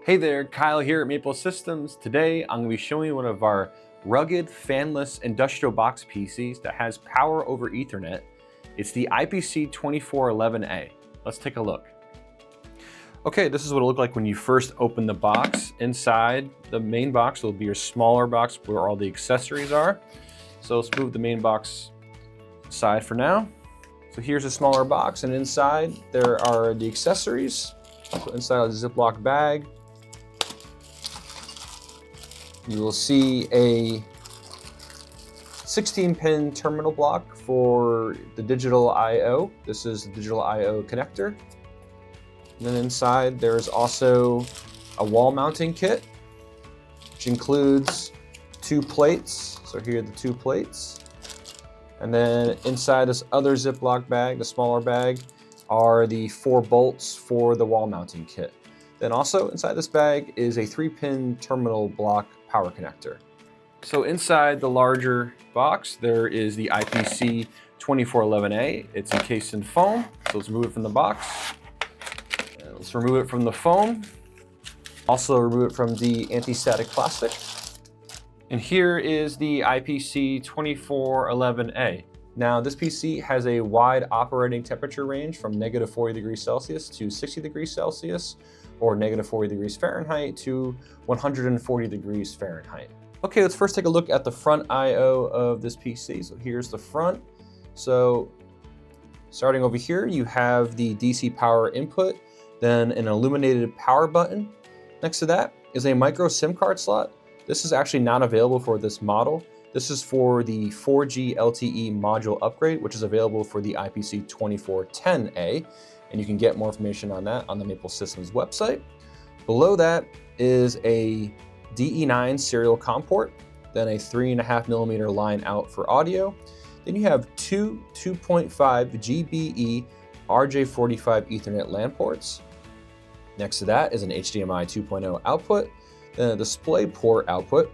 Hey there, Kyle here at Maple Systems. Today I'm going to be showing you one of our rugged fanless industrial box PCs that has power over Ethernet. It's the IPC2411A. Let's take a look. Okay, this is what it'll look like when you first open the box. Inside the main box will be your smaller box where all the accessories are. So let's move the main box aside for now. So here's a smaller box, and inside there are the accessories. So inside a Ziploc bag, you will see a 16-pin terminal block for the digital I/O. This is the digital I/O connector. And then inside there's also a wall mounting kit, which includes 2 plates. So here are the 2 plates. And then inside this other Ziploc bag, the smaller bag, are the 4 bolts for the wall mounting kit. Then also inside this bag is a 3-pin terminal block power connector. So inside the larger box, there is the IPC2411A. It's encased in foam. So let's remove it from the box. And let's remove it from the foam. Also remove it from the anti-static plastic. And here is the IPC2411A. Now this PC has a wide operating temperature range from -40 degrees Celsius to 60 degrees Celsius, or -40 degrees Fahrenheit to 140 degrees Fahrenheit. Okay, let's first take a look at the front I/O of this PC. So here's the front. So starting over here, you have the DC power input, then an illuminated power button. Next to that is a micro SIM card slot. This is actually not available for this model. This is for the 4G LTE module upgrade, which is available for the IPC2410A. And you can get more information on that on the Maple Systems website. Below that is a DE9 serial COM port, then a 3.5mm line out for audio. Then you have 2 2.5 GBE RJ45 Ethernet LAN ports. Next to that is an HDMI 2.0 output, then a display port output,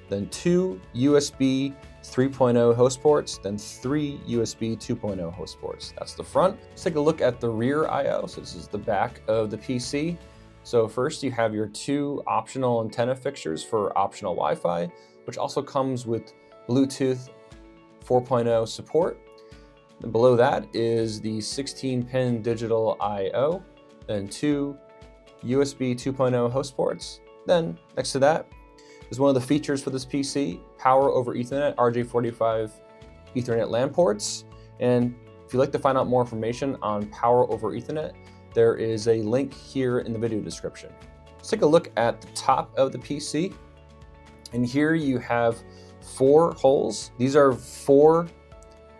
then 2 USB 3.0 host ports, then 3 USB 2.0 host ports. That's the front. Let's take a look at the rear I/O. So this is the back of the PC. So first you have your 2 optional antenna fixtures for optional Wi-Fi, which also comes with Bluetooth 4.0 support. And below that is the 16-pin digital I/O, then 2 USB 2.0 host ports. Then next to that is one of the features for this PC, power over Ethernet RJ45 Ethernet LAN ports. And if you'd like to find out more information on power over Ethernet, there is a link here in the video description. Let's take a look at the top of the PC. And here you have 4 holes. These are 4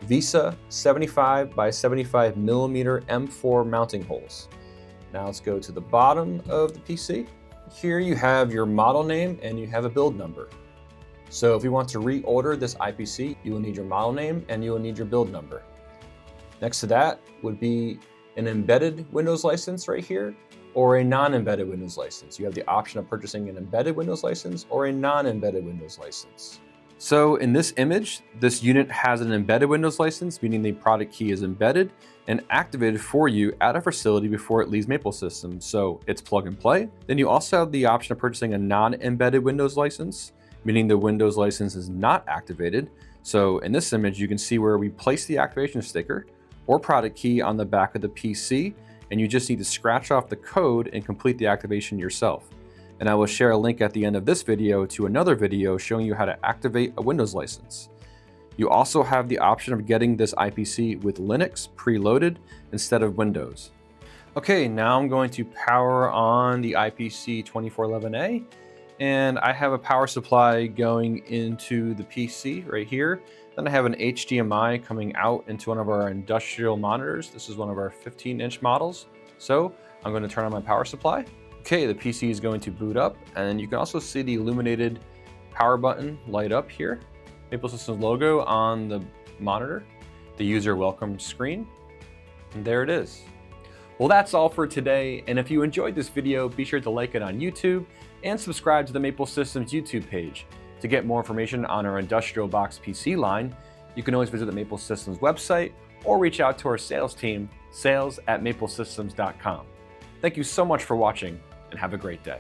VESA 75 by 75 millimeter M4 mounting holes. Now let's go to the bottom of the PC. Here you have your model name and you have a build number. So if you want to reorder this IPC, you will need your model name and you will need your build number. Next to that would be an embedded Windows license right here, or a non-embedded Windows license. You have the option of purchasing an embedded Windows license or a non-embedded Windows license. So in this image, this unit has an embedded Windows license, meaning the product key is embedded and activated for you at a facility before it leaves Maple Systems. So it's plug and play. Then you also have the option of purchasing a non-embedded Windows license, meaning the Windows license is not activated. So in this image, you can see where we place the activation sticker or product key on the back of the PC, and you just need to scratch off the code and complete the activation yourself. And I will share a link at the end of this video to another video showing you how to activate a Windows license. You also have the option of getting this IPC with Linux preloaded instead of Windows. Okay, now I'm going to power on the IPC2411A, and I have a power supply going into the PC right here. Then I have an HDMI coming out into one of our industrial monitors. This is one of our 15-inch models. So I'm going to turn on my power supply. Okay, the PC is going to boot up, and you can also see the illuminated power button light up here. Maple Systems logo on the monitor, the user welcome screen, and there it is. Well, that's all for today, and if you enjoyed this video, be sure to like it on YouTube and subscribe to the Maple Systems YouTube page. To get more information on our industrial box PC line, you can always visit the Maple Systems website or reach out to our sales team, sales@maplesystems.com. Thank you so much for watching, and have a great day.